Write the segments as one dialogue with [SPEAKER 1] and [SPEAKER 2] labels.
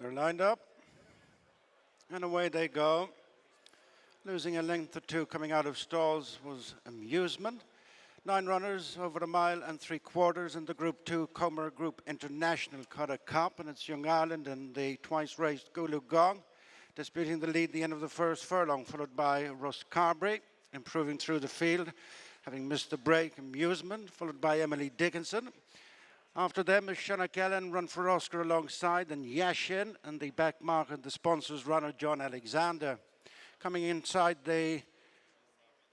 [SPEAKER 1] They're lined up, and away they go. Losing a length or two coming out of stalls was Amusement. 9 runners over a mile and 3/4 in the Group 2 Comer Group International Curragh Cup, and it's Young Ireland and the twice raced Gulu Gong disputing the lead at the end of the first furlong, followed by Rosscarberry improving through the field, having missed the break. Amusement, followed by Emily Dickinson. After them is Shona Kellen, Run for Oscar alongside, and Yashin, and the back marker, the sponsors runner John Alexander. Coming inside the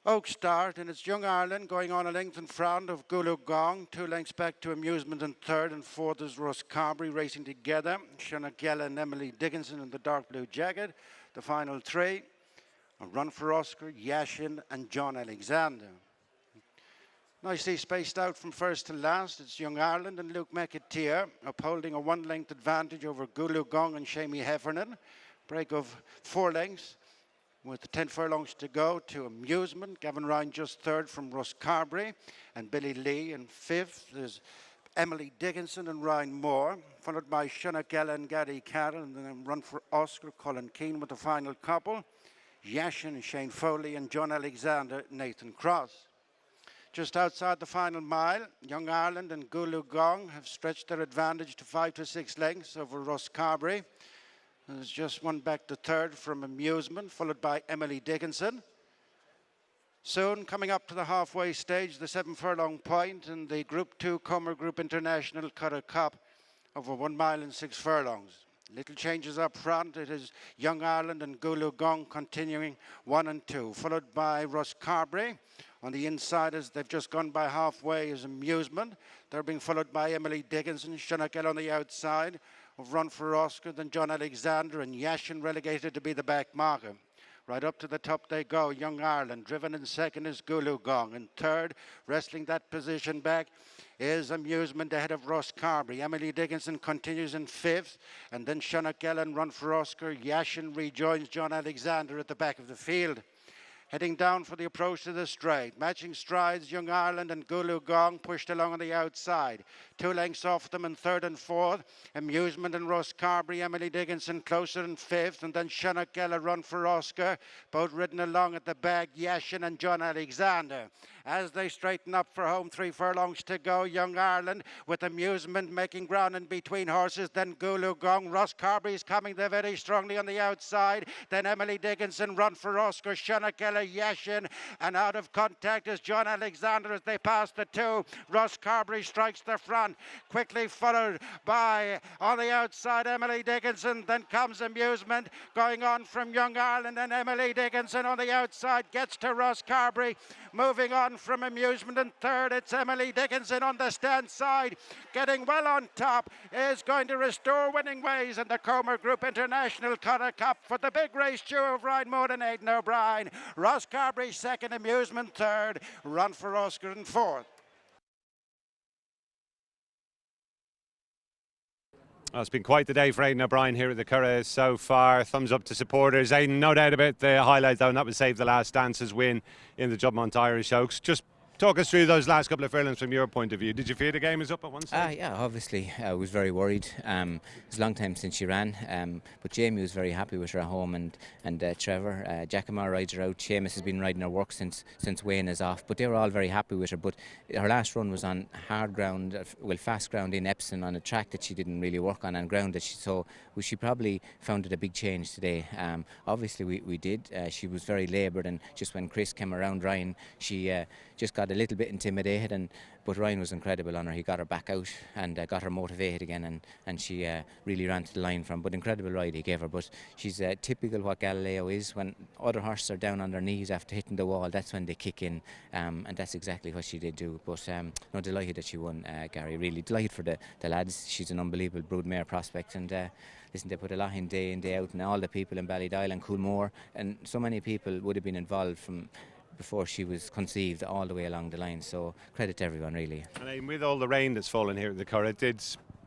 [SPEAKER 1] Oak Start, and it's Young Ireland going on a length in front of Gulu Gong, 2 lengths back to Amusement in third, and fourth is Rosscarberry racing together. Shona Kellen and Emily Dickinson in the dark blue jacket. The final 3, a Run for Oscar, Yashin, and John Alexander. Nicely spaced out from first to last, it's Young Ireland and Luke McAteer upholding a 1-length advantage over Gulu Gong and Shamie Heffernan. Break of 4 lengths with 10 furlongs to go to Amusement. Gavin Ryan just third from Rosscarberry, and Billy Lee in fifth. There's Emily Dickinson and Ryan Moore, followed by Shona Kellen and Gary Carroll, and then Run for Oscar, Colin Keane with the final couple. Yashin and Shane Foley, and John Alexander, Nathan Cross. Just outside the final mile, Young Ireland and Gulu Gong have stretched their advantage to 5 to 6 lengths over Rosscarberry. There's just one back to third from Amusement, followed by Emily Dickinson. Soon, coming up to the halfway stage, the 7 furlong point in the Group 2 Comer Group International Curragh Cup over 1 mile and 6 furlongs. Little changes up front. It is Young Ireland and Gulu Gong continuing 1 and 2, followed by Rosscarberry. On the inside, as they've just gone by halfway, is Amusement. They're being followed by Emily Dickinson, Shona Kellen on the outside, of Run for Oscar, then John Alexander, and Yashin relegated to be the back marker. Right up to the top they go, Young Ireland. Driven in second is Gulu Gong. In third, wrestling that position back, is Amusement ahead of Rosscarberry. Emily Dickinson continues in fifth, and then Shona Kellen, Run for Oscar. Yashin rejoins John Alexander at the back of the field. Heading down for the approach to the straight. Matching strides, Young Ireland and Gulu Gong pushed along on the outside. 2 lengths off them in third and fourth. Amusement and Rosscarberry, Emily Dickinson closer in fifth. And then Shona Kellen, Run for Oscar. Both ridden along at the back, Yashin and John Alexander. As they straighten up for home, 3 furlongs to go. Young Ireland with Amusement making ground in between horses. Then Gulu Gong. Rosscarberry is coming there very strongly on the outside. Then Emily Dickinson, Run for Oscar. Shona Kellen, Yashin, and out of contact is John Alexander as they pass the 2. Rosscarberry strikes the front, quickly followed by, on the outside, Emily Dickinson. Then comes Amusement, going on from Young Ireland, and Emily Dickinson on the outside gets to Rosscarberry. Moving on from Amusement in third, it's Emily Dickinson on the stand side. Getting well on top is going to restore winning ways in the Comer Group International Curragh Cup for the big race duo of Ryan Moore and Aidan O'Brien. Rosscarberry second, Amusement third, Run for Oscar in fourth.
[SPEAKER 2] Well, it's been quite the day for Aidan O'Brien here at the Curragh so far. Thumbs up to supporters. Aidan, no doubt about the highlights though, and that would save the last dance's win in the Juddmonte Irish Oaks. Just talk us through those last couple of furlongs from your point of view. Did you fear the game was up at one stage?
[SPEAKER 3] Yeah, obviously. I was very worried. It was a long time since she ran, but Jamie was very happy with her at home, and Trevor. Giacomo rides her out. Seamus has been riding her work since Wayne is off, but they were all very happy with her. But her last run was on hard ground, fast ground in Epsom, on a track that she didn't really work on, and ground that she probably found it a big change today. Obviously we did. She was very laboured, and just when Chris came around Ryan, she just got a little bit intimidated, but Ryan was incredible on her. He got her back out and got her motivated again, and she really ran to the line from. But incredible ride he gave her. But she's typical what Galileo is. When other horses are down on their knees after hitting the wall, that's when they kick in, and that's exactly what she did do. But no, delighted that she won, Gary. Really delighted for the lads. She's an unbelievable broodmare prospect, and listen, they put a lot in day out, and all the people in Ballydoyle and Coolmore, and so many people would have been involved from before she was conceived all the way along the line. So credit to everyone, really.
[SPEAKER 2] And with all the rain that's fallen here at the Curragh, did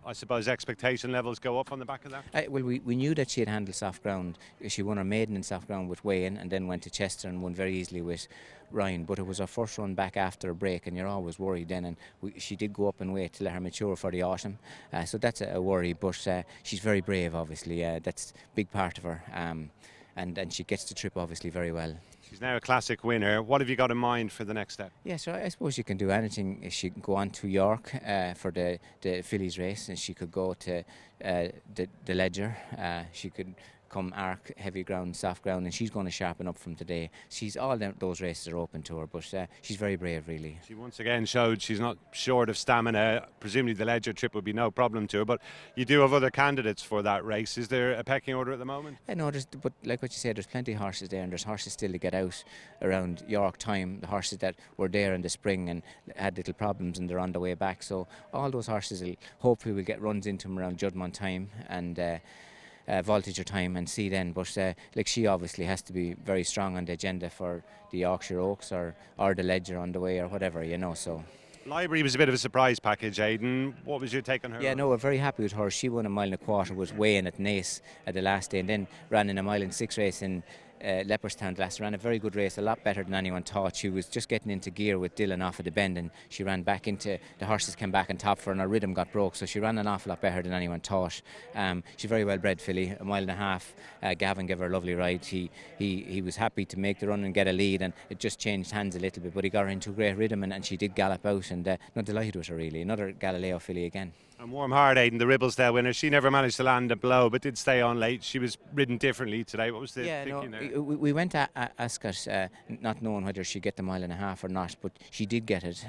[SPEAKER 2] I suppose expectation levels go up on the back of that?
[SPEAKER 3] Well, we knew that she had handled soft ground. She won her maiden in soft ground with Wayne and then went to Chester and won very easily with Ryan. But it was her first run back after a break, and you're always worried then. And she did go up and wait to let her mature for the autumn. So that's a worry. But she's very brave, obviously. That's a big part of her. And she gets the trip, obviously, very well.
[SPEAKER 2] She's now a classic winner. What have you got in mind for the next step?
[SPEAKER 3] Yeah, so I suppose she can do anything. She can go on to York for the fillies race, and she could go to the Ledger. She could come Arc, heavy ground, soft ground, and she's going to sharpen up from today. Those races are open to her, but she's very brave, really.
[SPEAKER 2] She once again showed she's not short of stamina. Presumably the Ledger trip would be no problem to her, but you do have other candidates for that race. Is there a pecking order at the moment?
[SPEAKER 3] I know, but like what you said, there's plenty of horses there, and there's horses still to get out around York time. The horses that were there in the spring and had little problems, and they're on the way back. So all those horses hopefully will get runs into them around Juddmonte time and Voltager time and see then, but she obviously has to be very strong on the agenda for the Yorkshire Oaks or the Ledger on the way or whatever, so.
[SPEAKER 2] Library was a bit of a surprise package, Aidan. What was your take on her?
[SPEAKER 3] Yeah, no, we're very happy with her. She won 1.25 miles with Wayne at Naas at the last day, and then ran in 1.6 miles race in Leopardstown last. Ran a very good race, a lot better than anyone thought. She was just getting into gear with Dylan off at the bend, and she ran back into the horses, came back on top for her, and her rhythm got broke, so she ran an awful lot better than anyone thought. She's very well bred filly, 1.5 miles. Gavin gave her a lovely ride. He was happy to make the run and get a lead, and it just changed hands a little bit, but he got her into great rhythm, and she did gallop out, and not delighted with her, really. Another Galileo filly again.
[SPEAKER 2] And Warm Heart, Aidan, the Ribblesdale winner, she never managed to land a blow but did stay on late. She was ridden differently today. What was the thinking there?
[SPEAKER 3] We went to Ascot not knowing whether she'd get the 1.5 miles or not, but she did get it.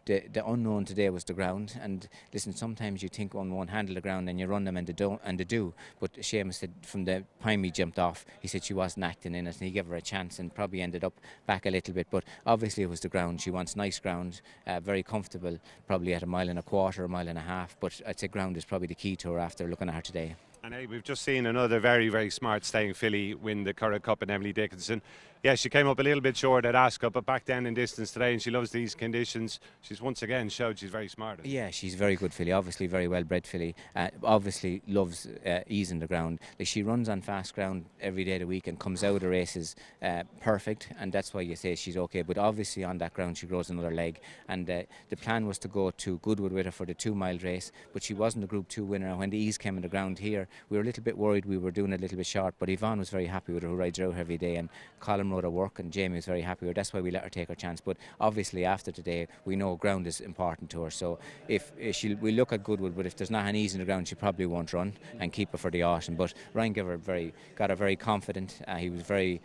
[SPEAKER 3] The unknown today was the ground, and listen, sometimes you think one won't handle the ground and you run them and they do, but Seamus said from the time he jumped off, he said she wasn't acting in it, and he gave her a chance and probably ended up back a little bit, but obviously it was the ground. She wants nice ground, very comfortable, probably at 1.25 miles, 1.5 miles, but I'd say ground is probably the key to her after looking at her today.
[SPEAKER 2] And hey, we've just seen another very, very smart staying filly win the Curragh Cup in Emily Dickinson. Yeah, she came up a little bit short at Ascot, but back down in distance today, and she loves these conditions. She's once again showed she's very smart.
[SPEAKER 3] Yeah, she's a very good filly, obviously very well bred filly. Obviously loves easing the ground. She runs on fast ground every day of the week and comes out of races perfect, and that's why you say she's okay. But obviously on that ground she grows another leg, and the plan was to go to Goodwood with her for the 2 mile race, but she wasn't a Group 2 winner. When the ease came on the ground here, we were a little bit worried we were doing a little bit short, but Yvonne was very happy with her, who rides her out every day, and Colin rode her work, and Jamie was very happy with her. That's why we let her take her chance. But obviously after today we know ground is important to her, so if we look at Goodwood, but if there's not an ease in the ground she probably won't run and keep her for the autumn. But Ryan got her very confident. He was very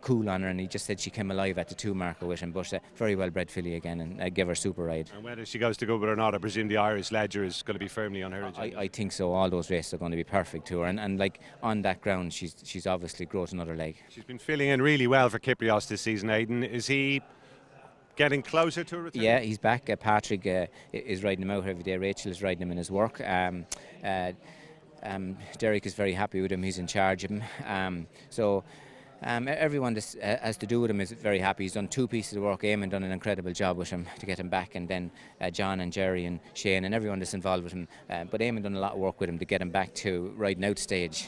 [SPEAKER 3] cool on her, and he just said she came alive at the 2 marker with him, but very well bred filly again, and gave her a super ride.
[SPEAKER 2] And whether she goes to Goodwood or not, I presume the Irish Ledger is going to be firmly on her agenda.
[SPEAKER 3] I think so. All those races are going to be perfect to her, and like on that ground she's obviously grows another leg.
[SPEAKER 2] She's been filling in really well for Kyprios this season, Aidan. Is he getting closer to a return?
[SPEAKER 3] Yeah, he's back. Patrick is riding him out every day. Rachel is riding him in his work. Derek is very happy with him. He's in charge of him. Everyone that has to do with him is very happy. He's done 2 pieces of work. Eamon done an incredible job with him to get him back, and then John and Jerry and Shane and everyone that's involved with him. But Eamon done a lot of work with him to get him back to riding out stage.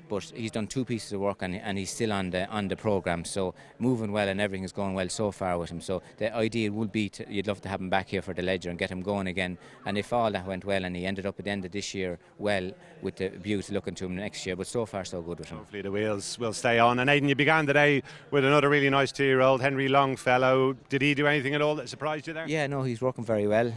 [SPEAKER 3] But he's done 2 pieces of work, and he's still on the programme. So moving well, and everything is going well so far with him. So the idea would be you'd love to have him back here for the Ledger and get him going again. And if all that went well, and he ended up at the end of this year well, with the view to looking to him next year. But so far so good with him.
[SPEAKER 2] Hopefully the wheels will stay on. And Aidan, you began today with another really nice 2-year-old, Henry Longfellow. Did he do anything at all that surprised you there?
[SPEAKER 3] Yeah, no, he's working very well.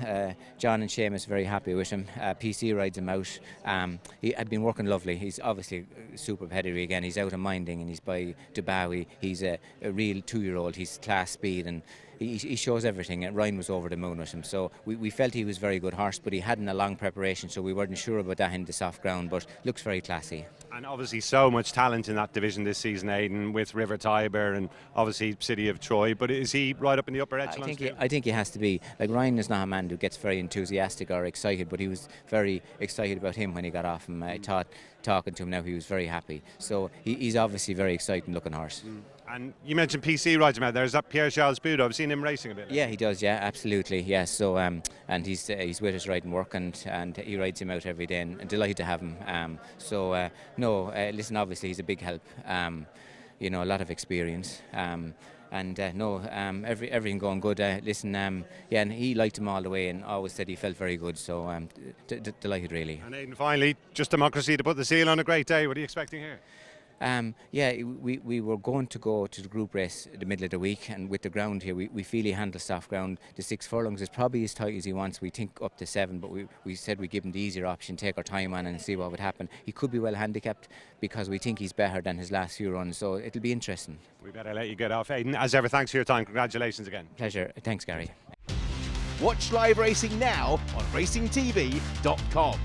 [SPEAKER 3] John and Seamus are very happy with him. PC rides him out. He had been working lovely. He's obviously super pedigree again. He's out of Minding, and he's by Dubawi. He's a real 2-year-old. He's class speed, and he shows everything, and Ryan was over the moon with him. So we felt he was a very good horse, but he hadn't a long preparation, so we weren't sure about that in the soft ground, but looks very classy.
[SPEAKER 2] And obviously so much talent in that division this season, Aidan, with River Tiber and obviously City of Troy. But is he right up in the upper echelons?
[SPEAKER 3] I think he has to be. Like, Ryan is not a man who gets very enthusiastic or excited, but he was very excited about him when he got off him. I thought, talking to him now, he was very happy. So he's obviously a very exciting looking horse.
[SPEAKER 2] And you mentioned PC riding out there. Is that Pierre-Charles Boudot? I've seen him racing a bit.
[SPEAKER 3] Yeah, he does. Yeah, absolutely. Yeah. So and he's with us riding work, and he rides him out every day, and delighted to have him. Listen, obviously he's a big help. A lot of experience. Everything going good. And he liked him all the way, and always said he felt very good. So delighted, really.
[SPEAKER 2] And Aidan, finally, just democracy to put the seal on a great day. What are you expecting here?
[SPEAKER 3] We were going to go to the group race in the middle of the week, and with the ground here, we feel he handles soft ground. The 6 furlongs is probably as tight as he wants. We think up to 7, but we said we'd give him the easier option, take our time on and see what would happen. He could be well handicapped because we think he's better than his last few runs, so it'll be interesting.
[SPEAKER 2] We better let you get off, Aidan. As ever, thanks for your time. Congratulations again.
[SPEAKER 3] Pleasure. Thanks, Gary.
[SPEAKER 4] Watch live racing now on racingtv.com.